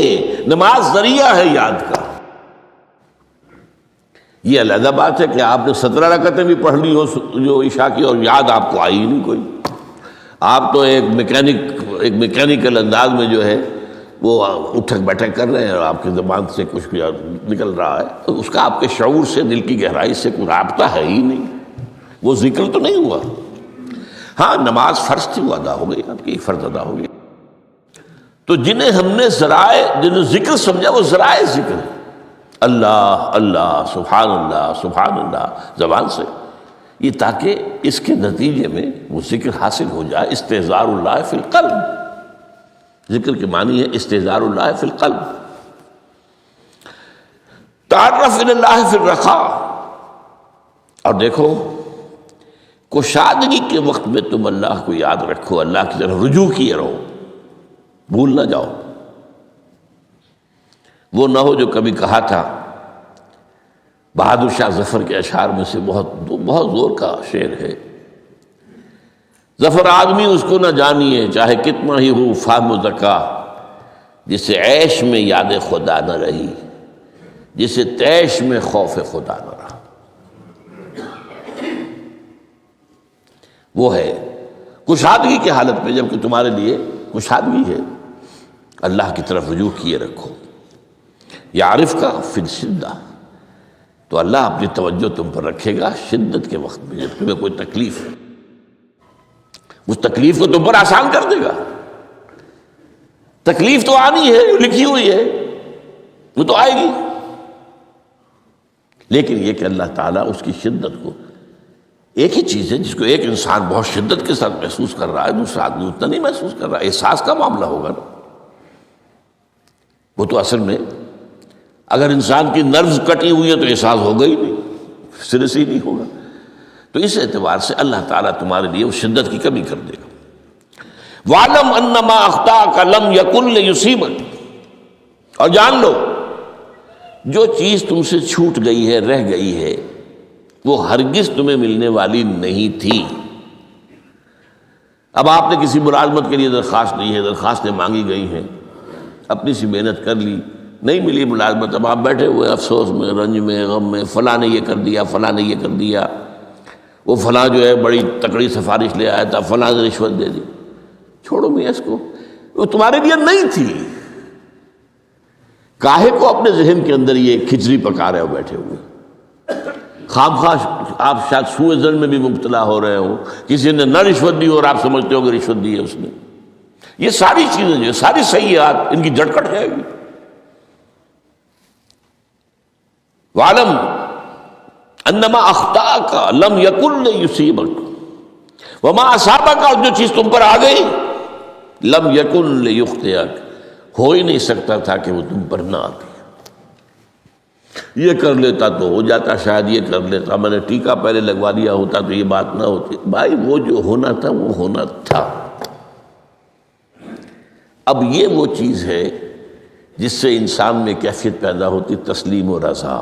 نماز ذریعہ ہے یاد کا. یہ علیحدہ بات ہے کہ آپ نے 17 رکعتیں بھی پڑھ لی ہو جو عشاء کی اور یاد آپ کو آئی ہی نہیں کوئی. آپ تو ایک میکینیکل انداز میں جو ہے وہ اٹھک بیٹھک کر رہے ہیں اور آپ کی زبان سے کچھ بھی نکل رہا ہے، تو اس کا آپ کے شعور سے، دل کی گہرائی سے کوئی رابطہ ہے ہی نہیں. وہ ذکر تو نہیں ہوا. ہاں نماز فرض تھی وہ ادا ہو گئی، آپ کی فرض ادا ہو گئی. تو جنہیں ہم نے ذرائع، جنہیں ذکر سمجھا وہ ذرائع ذکر ہے. اللہ اللہ سبحان اللہ سبحان اللہ زبان سے، یہ تاکہ اس کے نتیجے میں وہ ذکر حاصل ہو جائے. استحضار اللہ فی القلب، ذکر کے معنی ہے استحضار اللہ فی القلب. تعرف الی اللہ فی الرخاء، اور دیکھو کشادگی کے وقت میں تم اللہ کو یاد رکھو، اللہ کی طرف رجوع کیے رہو، بھول نہ جاؤ. وہ نہ ہو جو کبھی کہا تھا، بہادر شاہ ظفر کے اشعار میں سے بہت زور کا شعر ہے. ظفر آدمی اس کو نہ جانیے، چاہے کتنا ہی ہو فہم و ذکا، جسے عیش میں یاد خدا نہ رہی، جسے تیش میں خوف خدا نہ رہا، وہ ہے کشادگی کی حالت میں، جب کہ تمہارے لیے کشادگی ہے، اللہ کی طرف رجوع کیے رکھو۔ یعرف کا فی الشدہ، تو اللہ اپنی توجہ تم پر رکھے گا شدت کے وقت میں، جب تمہیں کوئی تکلیف ہے، اس تکلیف کو تم پر آسان کر دے گا۔ تکلیف تو آنی ہے، لکھی ہوئی ہے، وہ تو آئے گی، لیکن یہ کہ اللہ تعالیٰ اس کی شدت کو، ایک ہی چیز ہے جس کو ایک انسان بہت شدت کے ساتھ محسوس کر رہا ہے، دوسرا آدمی اتنا نہیں محسوس کر رہا ہے، احساس کا معاملہ ہوگا نا۔ وہ تو اصل میں اگر انسان کی نروز کٹی ہوئی ہے تو احساس ہوگا ہی نہیں، سرے سے ہی نہیں ہوگا۔ تو اس اعتبار سے اللہ تعالیٰ تمہارے لیے اس شدت کی کمی کر دے گا۔ وَعْلَمْ أَنَّمَا أَخْطَأَكَ لَمْ يَكُنْ لِيُصِيبَكَ، اور جان لو جو چیز تم سے چھوٹ گئی ہے، رہ گئی ہے، وہ ہرگز تمہیں ملنے والی نہیں تھی۔ اب آپ نے کسی ملازمت کے لیے درخواست دی ہے، درخواستیں مانگی گئی ہیں، اپنی سی محنت کر لی، نہیں ملی ملازمت، اب آپ بیٹھے ہوئے افسوس میں، رنج میں، غم میں، فلاں نے یہ کر دیا، فلاں نے یہ کر دیا، وہ فلاں جو ہے بڑی تکڑی سفارش لے آیا تھا، فلاں نے رشوت دے دی۔ چھوڑو میاں اس کو، وہ تمہارے لیے نہیں تھی۔ کاہے کو اپنے ذہن کے اندر یہ کھچڑی پکا رہے ہو بیٹھے ہوئے؟ خواہ آپ شاید سوء ظن میں بھی مبتلا ہو رہے ہو، کسی نے نہ رشوت دی اور آپ سمجھتے ہو کہ رشوت دی ہے اس نے۔ یہ ساری چیزیں جو ساری سیئات، ان کی جڑ کٹ جائے گی۔ وَعْلَمْ أَنَّمَا أَخْطَأَكَ لَمْ يَكُنْ لِيُصِيبَكَ وَمَا أَصَابَكَ، اور جو چیز تم پر آ گئی، لَمْ يَكُنْ لِيُخْطِئَكَ، ہو ہی نہیں سکتا تھا کہ وہ تم پر نہ آتی۔ یہ کر لیتا تو ہو جاتا، شاید یہ کر لیتا، میں نے ٹیکا پہلے لگوا دیا ہوتا تو یہ بات نہ ہوتی۔ بھائی وہ جو ہونا تھا وہ ہونا تھا۔ اب یہ وہ چیز ہے جس سے انسان میں کیفیت پیدا ہوتی تسلیم و رضا۔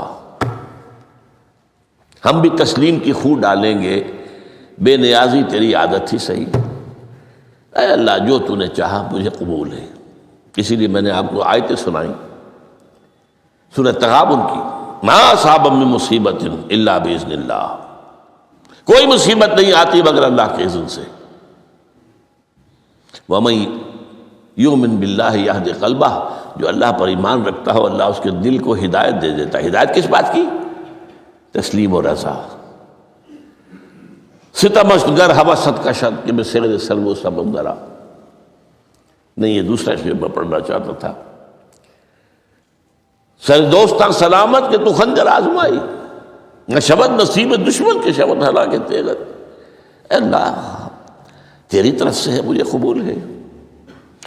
ہم بھی تسلیم کی خو ڈالیں گے، بے نیازی تیری عادت ہی صحیح، اے اللہ جو تو نے چاہا مجھے قبول ہے۔ اسی لیے میں نے آپ کو آیتیں سنائیں سورہ تغابن کی، ما اصاب من مصیبت الا باذن اللہ، کوئی مصیبت نہیں آتی مگر اللہ کے اذن سے۔ ومن یؤمن باللہ یہد قلبہ، جو اللہ پر ایمان رکھتا ہو اللہ اس کے دل کو ہدایت دے دیتا ہے۔ ہدایت کس بات کی؟ تسلیم و رضا۔ ستمش گر حوست کا شد کہ میں سر سلو سمندرا، نہیں یہ دوسرا شعر میں پڑھنا چاہتا تھا۔ سر دوستاں سلامت کہ تو خنجر آزمائی، نہ شبد نصیب دشمن کے شبد ہلاکے تیغت۔ اے اللہ تیری طرف سے ہے، مجھے قبول ہے،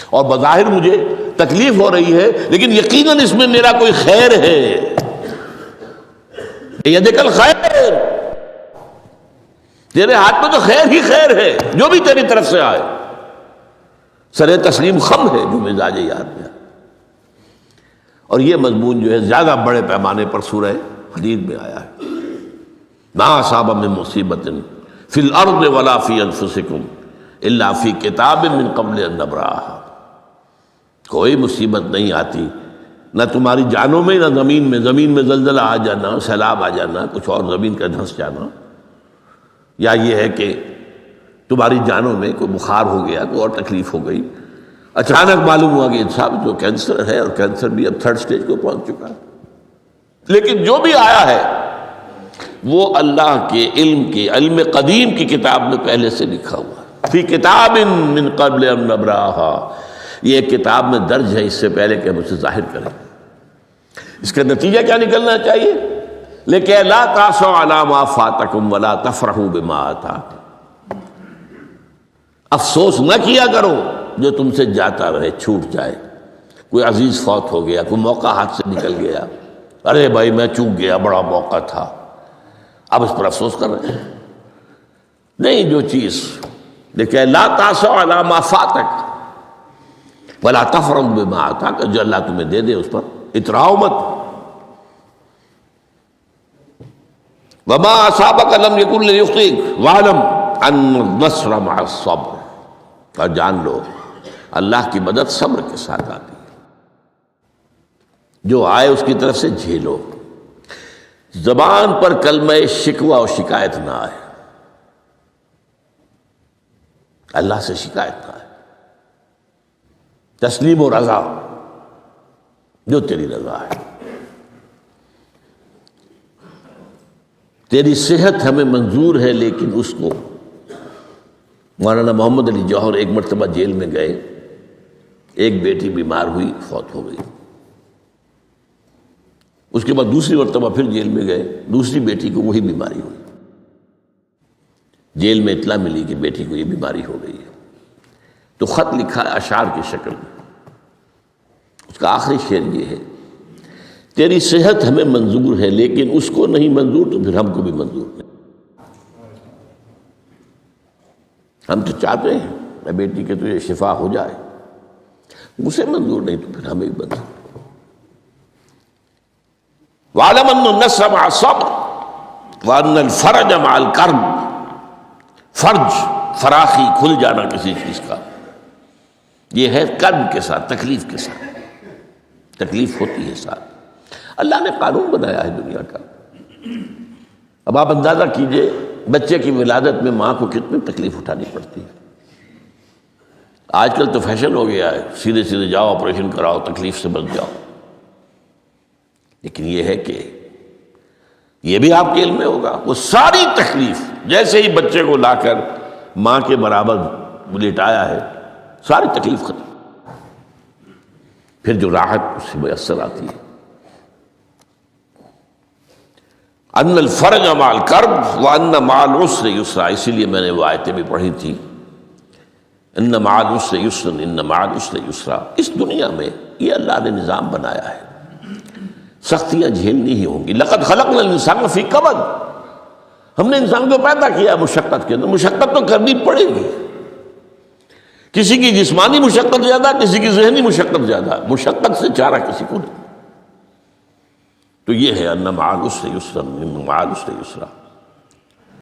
اور بظاہر مجھے تکلیف ہو رہی ہے لیکن یقیناً اس میں میرا کوئی خیر ہے۔ یدک الخیر، تیرے ہاتھ میں تو خیر ہی خیر ہے، جو بھی تیری طرف سے آئے۔ سر تسلیم خم ہے جو مزاج یار میں، اور یہ مضمون جو ہے زیادہ بڑے پیمانے پر سورہ حدید میں آیا ہے۔ ما اصاب من مصیبت فی الارض ولا فی انفسکم الا فی کتاب من قبل ان نبرأہا، کوئی مصیبت نہیں آتی نہ تمہاری جانوں میں نہ زمین میں، زمین میں زلزلہ آ جانا، سیلاب آ جانا، کچھ اور زمین کا دھنس جانا، یا یہ ہے کہ تمہاری جانوں میں کوئی بخار ہو گیا، کوئی اور تکلیف ہو گئی، اچانک معلوم ہوا کہ صاحب جو کینسر ہے، اور کینسر بھی اب 3rd سٹیج کو پہنچ چکا ہے، لیکن جو بھی آیا ہے وہ اللہ کے علم قدیم کی کتاب میں پہلے سے لکھا ہوا ہے۔ فی کتاب من قبل ان نبرأہا، یہ ایک کتاب میں درج ہے اس سے پہلے کہ ہم اسے ظاہر کریں۔ اس کا نتیجہ کیا نکلنا چاہیے؟ لیکن لا تاسوا علی ما فاتکم ولا تفرحوا بما آتاکم، افسوس نہ کیا کرو جو تم سے جاتا رہے، چھوٹ جائے۔ کوئی عزیز فوت ہو گیا، کوئی موقع ہاتھ سے نکل گیا، ارے بھائی میں چوک گیا، بڑا موقع تھا، اب اس پر افسوس کر رہے ہیں؟ نہیں، جو چیز لیکن لا تاسوا علی ما فاتک ولا تفرحوا بما آتاک، جو اللہ تمہیں دے دے اس پر اتراؤ مت۔ وما اصابک لم یکن لیخطئک واعلم ان النصر مع الصبر، اور جان لو اللہ کی مدد صبر کے ساتھ آتی ہے۔ جو آئے اس کی طرف سے جھیلو، زبان پر کلمہ شکوہ اور شکایت نہ آئے، اللہ سے شکایت نہ آئے، تسلیم و رضا، جو تیری رضا ہے۔ تیری صحت ہمیں منظور ہے، لیکن اس کو مولانا محمد علی جوہر ایک مرتبہ جیل میں گئے، ایک بیٹی بیمار ہوئی، فوت ہو گئی۔ اس کے بعد دوسری مرتبہ پھر جیل میں گئے، دوسری بیٹی کو وہی بیماری ہوئی۔ جیل میں اطلاع ملی کہ بیٹی کو یہ بیماری ہو گئی ہے، تو خط لکھا اشعار کی شکل میں۔ اس کا آخری شعر یہ ہے، تیری صحت ہمیں منظور ہے، لیکن اس کو نہیں منظور تو پھر ہم کو بھی منظور نہیں۔ ہم تو چاہتے ہیں میں بیٹی کے تجھے شفا ہو جائے، اسے منظور نہیں تو پھر ہمیں بھی منظور۔ وَاعْلَمْ أَنَّ النَّصْرَ مَعَ الصَّبْرِ وَأَنَّ الْفَرَجَ مَعَ الْكَرْبِ۔ فرج، فراخی، کھل جانا کسی چیز کا، یہ ہے کرب کے ساتھ، تکلیف کے ساتھ، تکلیف ہوتی ہے ساتھ۔ اللہ نے قانون بنایا ہے دنیا کا۔ اب آپ اندازہ کیجئے بچے کی ولادت میں ماں کو کتنی تکلیف اٹھانی پڑتی ہے۔ آج کل تو فیشن ہو گیا ہے، سیدھے سیدھے جاؤ، آپریشن کراؤ، تکلیف سے بچ جاؤ، لیکن یہ ہے کہ یہ بھی آپ کے علم میں ہوگا، وہ ساری تکلیف جیسے ہی بچے کو لا کر ماں کے برابر لٹایا ہے، ساری تکلیف ختم، پھر جو راحت اس سے میسر آتی ہے۔ ان الفرج مع الکرب وان مع العسر یسرا، اسی لیے میں نے وہ آیتیں بھی پڑھی تھی، ان مع العسر یسرا ان مع العسر یسرا۔ اس دنیا میں یہ اللہ نے نظام بنایا ہے، سختیاں جھیلنی ہی ہوں گی۔ لقد خلقنا الانسان فی کبد، ہم نے انسان کو پیدا کیا مشقت کے اندر، مشقت تو کرنی پڑے گی۔ کسی کی جسمانی مشقت زیادہ، کسی کی ذہنی مشقت زیادہ، مشقت سے چارہ کسی کو نہیں۔ تو یہ ہے ان مع العسر یسرا ان مع العسر یسرا۔